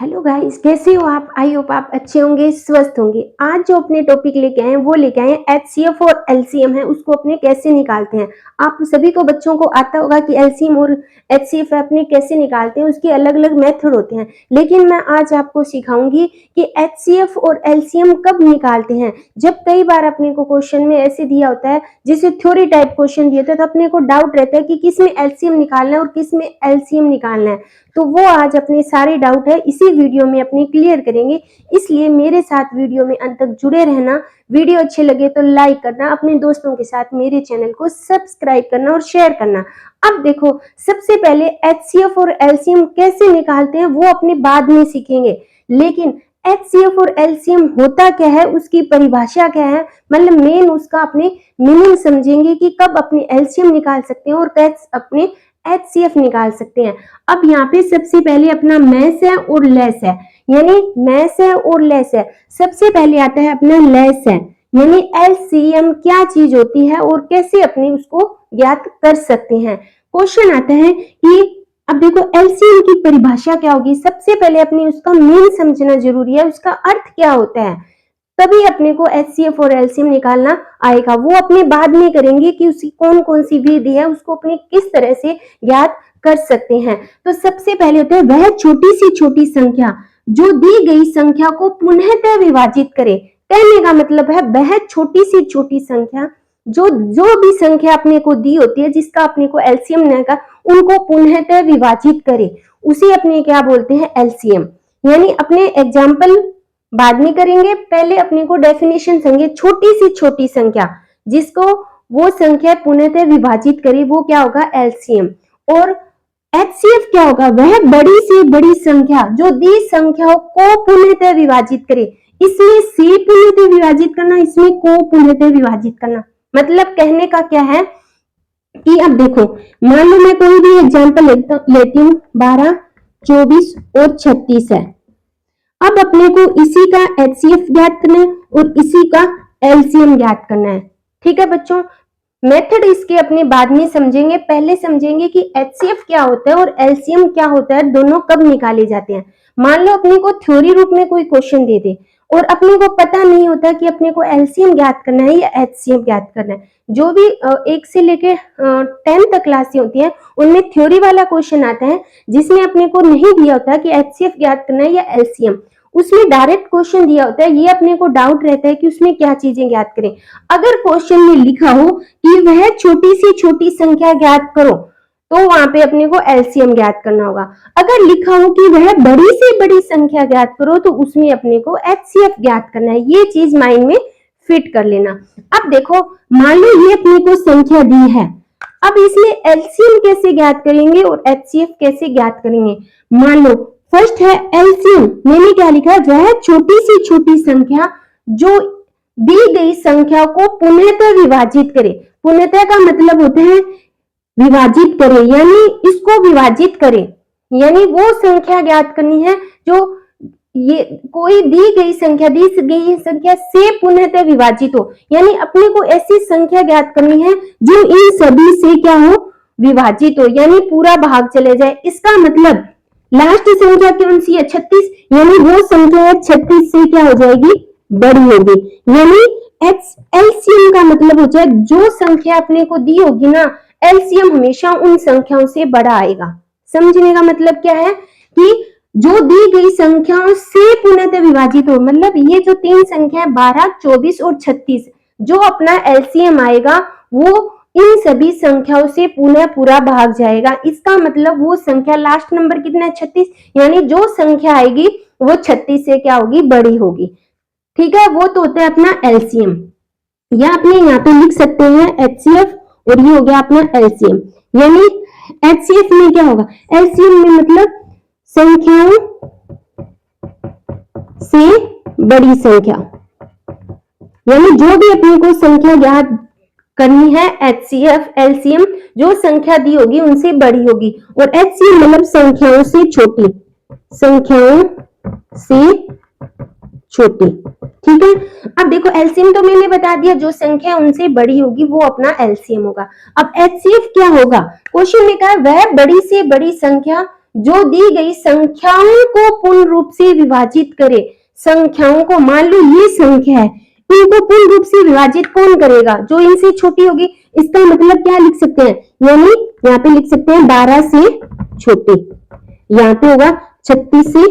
Hello guys, कैसे हो आप? आई होप आप अच्छे होंगे, स्वस्थ होंगे। आज जो अपने टॉपिक लेके आए हैं वो लेके आए हैं एचसीएफ और एलसीएम है, उसको अपने कैसे निकालते हैं। आप सभी को बच्चों को आता होगा कि एलसीएम और एचसीएफ अपने कैसे निकालते हैं, उसके अलग अलग मेथड होते हैं। लेकिन मैं आज आपको सिखाऊंगी कि एचसीएफ और एलसीएम कब निकालते हैं। जब कई बार अपने को क्वेश्चन में ऐसे दिया होता है, जिसे थ्योरी टाइप क्वेश्चन दिया था, तो अपने को डाउट रहता है कि किस में एलसीएम निकालना है और किस में एलसीएम निकालना है। तो वो आज अपने सारे डाउट है इसी वीडियो में अपने क्लियर करेंगे। इसलिए मेरे साथ वीडियो में अंत तक जुड़े रहना। वीडियो अच्छे लगे तो लाइक करना, अपने दोस्तों के साथ मेरे चैनल को सब्सक्राइब करना और शेयर करना। अब देखो, सबसे पहले एचसीएफ और एलसीएम कैसे निकालते हैं वो अपने बाद में सीखेंगे। लेकिन एचसीएफ और एलसीएम होता क्या है, उसकी परिभाषा क्या है, मतलब मेन उसका अपने मीनिंग समझेंगे कि कब अपने एलसीएम निकाल सकते हैं और कैसे अपने एचसीएफ निकाल सकते हैं। अब यहाँ पे सबसे पहले अपना मैस है और लेस है, यानी मैस है और लेस है। सबसे पहले आता है अपना लेस है, यानी एलसीएम क्या चीज होती है और कैसे अपने उसको ज्ञात कर सकते हैं। क्वेश्चन आता है कि अब देखो एलसीएम की परिभाषा क्या होगी। सबसे पहले अपने उसका मीन समझना जरूरी है, उसका अर्थ क्या होता है, तभी अपने को एचसीएफ और एलसीएम निकालना आएगा। वो अपने बाद में करेंगे कि उसकी कौन कौन सी विधि है, उसको अपने किस तरह से ज्ञात कर सकते हैं। तो सबसे पहले होता है वह छोटी सी छोटी संख्या जो दी गई संख्या को पुनः विभाजित करे। कहने का मतलब है वह छोटी सी छोटी संख्या जो भी संख्या अपने को दी होती है, जिसका अपने को एलसीएम लेगा, उनको पुनः विभाजित करे, उसे अपने क्या बोलते हैं, एलसीएम। यानी अपने एग्जाम्पल बाद में करेंगे, पहले अपने को डेफिनेशन समझे। छोटी सी छोटी संख्या जिसको वो संख्या पुनः विभाजित करे वो क्या होगा, एलसीएम। और एचसीएफ क्या होगा, वह बड़ी से बड़ी संख्या जो दी संख्याओं को पुनः विभाजित करे। इसमें से पुनः विभाजित करना, इसमें को पुनः विभाजित करना। मतलब कहने का क्या है कि अब देखो, मान लो मैं कोई भी एग्जाम्पल लेती हूँ, 12, 24 और 36 है। अब अपने को इसी का एचसीएफ ज्ञात करना है और इसी का एलसीएम ज्ञात करना है। ठीक है बच्चों, मेथड इसके अपने बाद में समझेंगे। पहले समझेंगे कि एचसीएफ क्या होता है और एलसीएम क्या होता है, दोनों कब निकाले जाते हैं। मान लो अपने को थ्योरी रूप में कोई क्वेश्चन दे दे और अपने को पता नहीं होता कि अपने को एलसीएम ज्ञात करना है या एचसीएफ ज्ञात करना है। जो भी 1 से लेके 10 तक क्लासें होती है, उनमें थ्योरी वाला क्वेश्चन आता है जिसमें अपने को नहीं दिया होता कि एचसीएफ ज्ञात करना है या एलसीएम। उसमें डायरेक्ट क्वेश्चन दिया होता है, ये अपने को डाउट रहता है कि उसमें क्या चीजें ज्ञात करें। अगर क्वेश्चन में लिखा हो कि वह छोटी सी छोटी संख्या ज्ञात करो, तो वहां पे अपने को एलसीएम ज्ञात करना होगा। अगर लिखा हो कि वह बड़ी से बड़ी संख्या ज्ञात करो, तो उसमें अपने को एचसीएफ ज्ञात करना है। ये चीज माइंड में फिट कर लेना। अब देखो, मान लो ये अपने को संख्या दी है, अब इसमें एलसीएम कैसे ज्ञात करेंगे और एचसीएफ कैसे ज्ञात करेंगे। मान लो फर्स्ट है एलसीएम, मैंने क्या लिखा है, वह छोटी सी छोटी संख्या जो दी गई संख्या को पुनः विभाजित करे। पुनः का मतलब होता है विभाजित करे, यानी इसको विभाजित करे, यानी वो संख्या ज्ञात करनी है जो ये कोई दी गई संख्या से पुनः विभाजित हो। यानी अपने को ऐसी संख्या ज्ञात करनी है जो इन सभी से क्या हो, विभाजित हो, यानी पूरा भाग चले जाए। इसका मतलब लास्ट संख्या कौन सी है, 36, यानी वो संख्या है 36 से क्या हो जाएगी, बड़ी होगी। यानी एलसीएम का मतलब हो जाए जो संख्या अपने को दी होगी ना, एलसीएम हमेशा उन संख्याओं से बड़ा आएगा। समझने का मतलब क्या है कि जो दी गई संख्याओं से पुनः विभाजित हो, मतलब ये जो 3 संख्या 12, 24 और 36, जो अपना एलसीएम आएगा वो इन सभी संख्याओं से पुनः पूरा भाग जाएगा। इसका मतलब वो संख्या लास्ट नंबर कितना है, 36, यानी जो संख्या आएगी वो 36 से क्या होगी, बड़ी होगी। ठीक है, वो तो होता है अपना एलसीएम। या अपने यहाँ पे लिख सकते हैं एचसीएफ और ये हो गया अपना एलसीएम। यानी एचसीएफ में क्या होगा, एलसीएम में मतलब संख्याओं से बड़ी संख्या, यानी जो भी अपने को संख्या ज्ञात करनी है, एचसीएफ एलसीएम जो संख्या दी होगी उनसे बड़ी होगी। और एचसीएम मतलब संख्याओं से छोटी, संख्याओं से छोटी। ठीक है, अब देखो एलसीएम तो मैंने बता दिया, जो संख्या उनसे बड़ी होगी वो अपना एलसीएम होगा। अब एचसीएफ क्या होगा, क्वेश्चन में कहा वह बड़ी से बड़ी संख्या जो दी गई संख्याओं को पूर्ण रूप से विभाजित करे। संख्याओं को, मान लो ये संख्या है, इनको पूर्ण रूप से विभाजित कौन करेगा? जो इनसे छोटी होगी। इसका मतलब क्या लिख सकते हैं? यानी यहाँ पे लिख सकते हैं 12 से छोटी, यहाँ पे होगा 36 से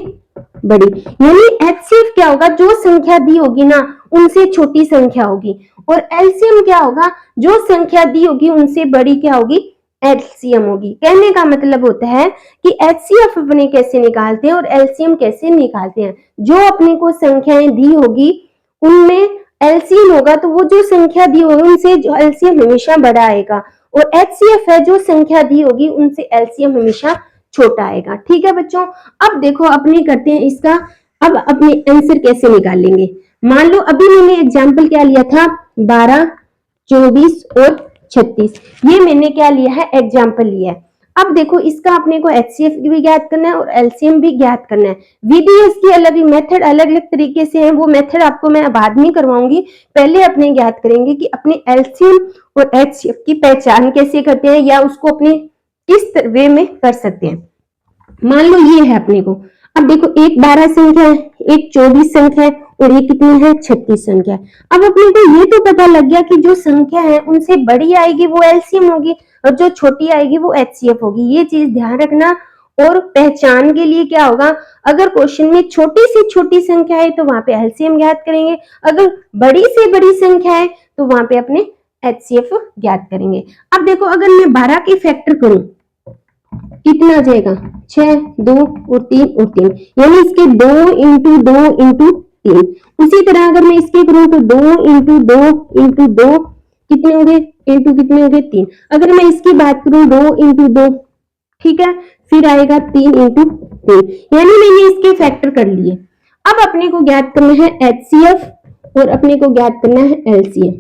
बड़ी। यानी एचसीएफ क्या होगा? जो संख्या दी होगी ना उनसे छोटी संख्या होगी, और एलसीएम क्या होगा? जो संख्या दी होगी उनसे बड़ी क्या होगी? एलसीएम होगी। कहने का मतलब होता है कि एचसीएफ अपने कैसे निकालते हैं और एलसीएम कैसे निकालते हैं। जो अपने को संख्याएं दी होगी उनमें एलसीएम होगा, तो वो जो संख्या दी होगी उनसे जो एलसीएम हमेशा बड़ा आएगा, और एचसीएफ है जो संख्या दी होगी उनसे एलसीएम हमेशा छोटा आएगा। ठीक है बच्चों, अब देखो अपने करते हैं इसका, अब अपने आंसर कैसे निकालेंगे। मान लो अभी मैंने एग्जाम्पल क्या लिया था, 12, 24 और 36, ये मैंने क्या लिया है? एग्जाम्पल लिया है। अब देखो इसका अपने को एचसीएफ भी ज्ञात करना है और एलसीएम भी ज्ञात करना है। विधि इसकी अलग, मेथड अलग अलग तरीके से है, वो मेथड आपको मैं बाद में करवाऊंगी। पहले अपने ज्ञात करेंगे कि अपने एलसीएम और एचसीएफ की पहचान कैसे करते हैं, या उसको अपने किस वे में कर सकते हैं। मान लो ये है अपने को, अब देखो एक 12 संख्या है, एक 24 संख्या है, और ये कितनी है? 36 संख्या है। अब अपने को ये तो पता लग गया कि जो संख्या है उनसे बड़ी आएगी वो एलसीएम होगी, और जो छोटी आएगी वो एचसीएफ होगी। ये चीज ध्यान रखना। और पहचान के लिए क्या होगा? अगर क्वेश्चन में छोटी से छोटी संख्या है तो वहां पे एलसीएम ज्ञात करेंगे, अगर बड़ी से बड़ी संख्या है तो वहां पे अपने एचसीएफ ज्ञात करेंगे। अब देखो अगर मैं 12 के फैक्टर करूं कितना आ जाएगा? 6, 2 और 3 और 3, यानी इसके 2 इंटू 2 इंटू 3। उसी तरह अगर मैं इसके करूं तो 2 इंटू 2 इंटू 2 कितने हो गए? इंटू कितने हो गए? 3। अगर मैं इसकी बात करूं 2 इंटू 2, ठीक है, फिर आएगा 3 इंटू 3, यानी मैंने इसके फैक्टर कर लिए। अब अपने को ज्ञात करना है एचसीएफ और अपने को ज्ञात करना है एलसीएम।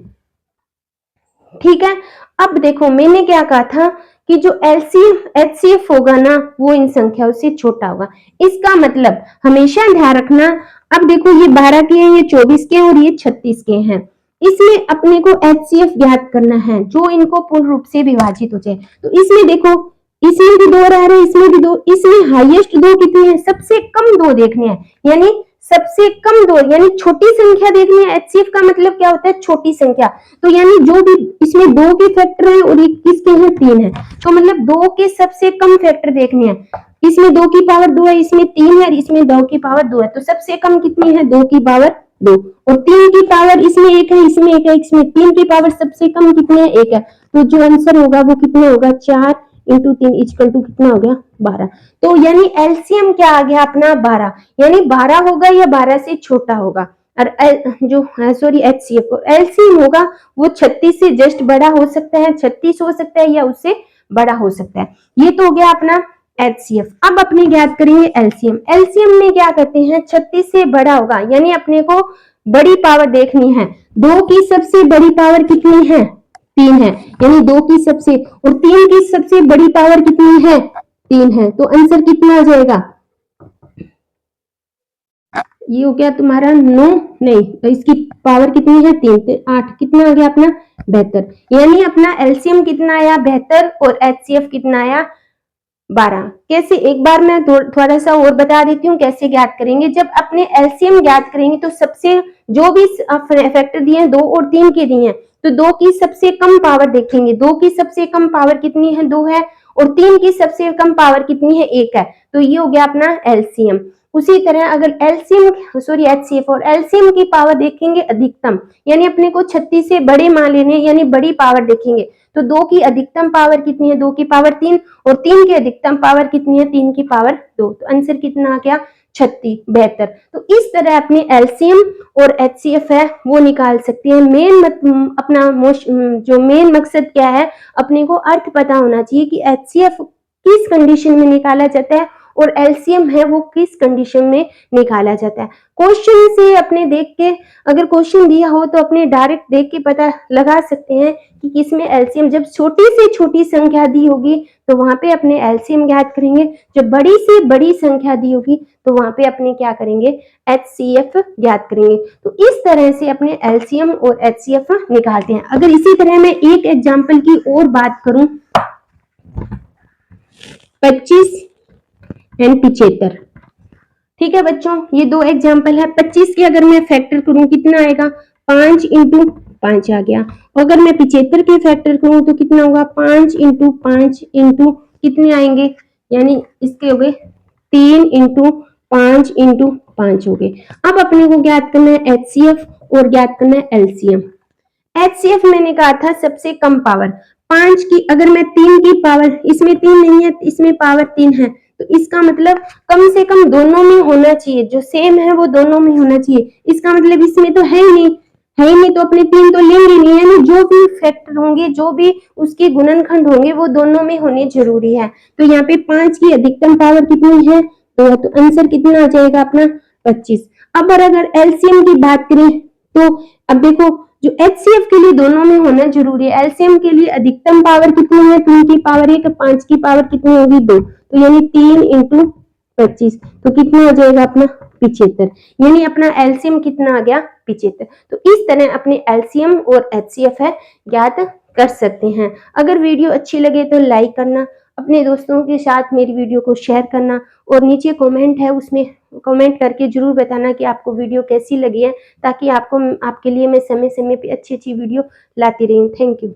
ठीक है, अब देखो मैंने क्या कहा था कि जो एलसीएम एचसीएफ होगा ना वो इन संख्याओं से छोटा होगा। इसका मतलब हमेशा ध्यान रखना। अब देखो ये 12 के हैं, ये 24 के हैं और ये 36 के हैं। इसमें अपने को एचसीएफ ज्ञात करना है जो इनको पूर्ण रूप से विभाजित हो जाए। तो इसमें देखो, इसमें भी 2 रह रहे हैं, इसमें भी 2, इसमें हाईएस्ट 2 कितने हैं? सबसे कम 2 देखने हैं, यानी सबसे कम 2, यानी छोटी संख्या देखनी है। एचसीएफ का मतलब क्या होता है? छोटी संख्या। तो यानी जो भी इसमें 2 के फैक्टर है और किसके हैं? 3 है, तो मतलब 2 के सबसे कम फैक्टर देखने हैं। इसमें 2 की पावर 2 है, इसमें 3 है, इसमें 2 की पावर 2 है, तो सबसे कम कितनी है? 2 की पावर 2। और 3 की पावर इसमें 1 है, इसमें 1 है, इसमें 3 की पावर सबसे कम कितनी है? 1 है। तो जो आंसर होगा वो कितना होगा? 4 इंटू 3 इक्वल टू कितना हो गया? 12। तो यानी एलसीएम क्या आ गया अपना? 12, यानी 12 होगा या 12 से छोटा होगा। और जो सॉरी एचसीएफ एलसीएम होगा वो 36 से जस्ट बड़ा हो सकता है, 36 हो सकता है या उससे बड़ा हो सकता है। ये तो हो गया अपना एचसीएफ। अब अपने ज्ञात करेंगे एलसीएम। एलसीएम में क्या करते हैं? 36 से बड़ा होगा, यानी अपने को बड़ी पावर देखनी है। 2 की सबसे बड़ी पावर कितनी है? 3 है, यानी 2 की सबसे और 3 की सबसे बड़ी पावर कितनी है? 3 है, तो आंसर कितना आ जाएगा? ये हो गया तुम्हारा 9, नहीं तो इसकी पावर कितनी है? 3, तो 8, कितना आ गया अपना? 72। यानी अपना एलसीएम कितना आया? 72, और एचसीएफ कितना आया? 12। कैसे? एक बार मैं थोड़ा सा और बता देती हूँ कैसे ज्ञात करेंगे। जब अपने एलसीएम ज्ञात करेंगे तो सबसे जो भी फैक्टर दिए हैं 2 और 3 के दिए हैं, तो 2 की सबसे कम पावर देखेंगे। 2 की सबसे कम पावर कितनी है? 2 है, और 3 की सबसे कम पावर कितनी है? 1 है, तो ये हो गया अपना एलसीएम। उसी तरह अगर एलसीएम सॉरी एचसीएफ और एलसीएम की पावर देखेंगे अधिकतम, यानी अपने को 36 से बड़े मान लेने, यानी बड़ी पावर देखेंगे, तो 2 की अधिकतम पावर कितनी है? 2 की पावर 3, और 3 की अधिकतम पावर कितनी है? 3 की पावर 2, तो आंसर कितना आ गया? 36, 72। तो इस तरह अपने एलसीएम और एचसीएफ है वो निकाल सकते हैं। अपना जो मेन मकसद क्या है, अपने को अर्थ पता होना चाहिए कि एचसीएफ किस कंडीशन में निकाला जाता है और एलसीएम है वो किस कंडीशन में निकाला जाता है। क्वेश्चन से अपने देख के, अगर क्वेश्चन दिया हो तो अपने डायरेक्ट देख के पता लगा सकते हैं कि किसमें एलसीएम। जब छोटी से छोटी संख्या दी होगी तो वहां पे अपने एलसीएम ज्ञात करेंगे, जब बड़ी से बड़ी संख्या दी होगी तो वहां पे अपने क्या करेंगे? एचसीएफ ज्ञात करेंगे। तो इस तरह से अपने एलसीएम और एचसीएफ निकालते हैं। अगर इसी तरह मैं एक एग्जाम्पल की और बात करूं, 25 एंड 75। ठीक है बच्चों, ये दो एग्जाम्पल है। 25 के अगर मैं फैक्टर करूं कितना आएगा, 5 इंटू 5 आ गया। अगर मैं 75 के फैक्टर करूं तो कितना होगा, 5 इंटू 5 इंटू कितने आएंगे, यानी इसके हो गए 3 इंटू 5 इंटू 5 हो गए। अब अपने को ज्ञात करना है एचसीएफ और ज्ञात करना है एलसीएम। एचसीएफ मैंने कहा था सबसे कम पावर, 5 की अगर मैं 3 की पावर, इसमें 3 नहीं है इसमें पावर 3 है, तो इसका मतलब कम से कम दोनों में होना चाहिए, जो सेम है वो दोनों में होना चाहिए। इसका मतलब इसमें तो है ही नहीं, है ही नहीं तो अपने 3 तो लेंगे नहीं, यानी जो भी फैक्टर होंगे, जो भी उसके गुणनखंड होंगे वो दोनों में होने जरूरी है। तो यहाँ पे 5 की अधिकतम पावर कितनी है, तो आंसर कितना आ जाएगा अपना 25। अब अगर एलसीएम की बात करें तो अब देखो जो एचसीएफ के लिए दोनों में होना जरूरी है, एलसीएम के लिए अधिकतम पावर कितनी है, 3 की पावर 1, 5 की पावर कितनी होगी 2, तो यानी 3 इंटू 25, तो कितना हो जाएगा अपना 75, यानी अपना एलसीएम कितना आ गया 75। तो इस तरह अपने एलसीएम और एचसीएफ है ज्ञात कर सकते हैं। अगर वीडियो अच्छी लगे तो लाइक करना, अपने दोस्तों के साथ मेरी वीडियो को शेयर करना, और नीचे कमेंट है उसमें कमेंट करके जरूर बताना कि आपको वीडियो कैसी लगी है, ताकि आपके लिए मैं समय समय पे अच्छी अच्छी वीडियो लाती रही हूँ। Thank you.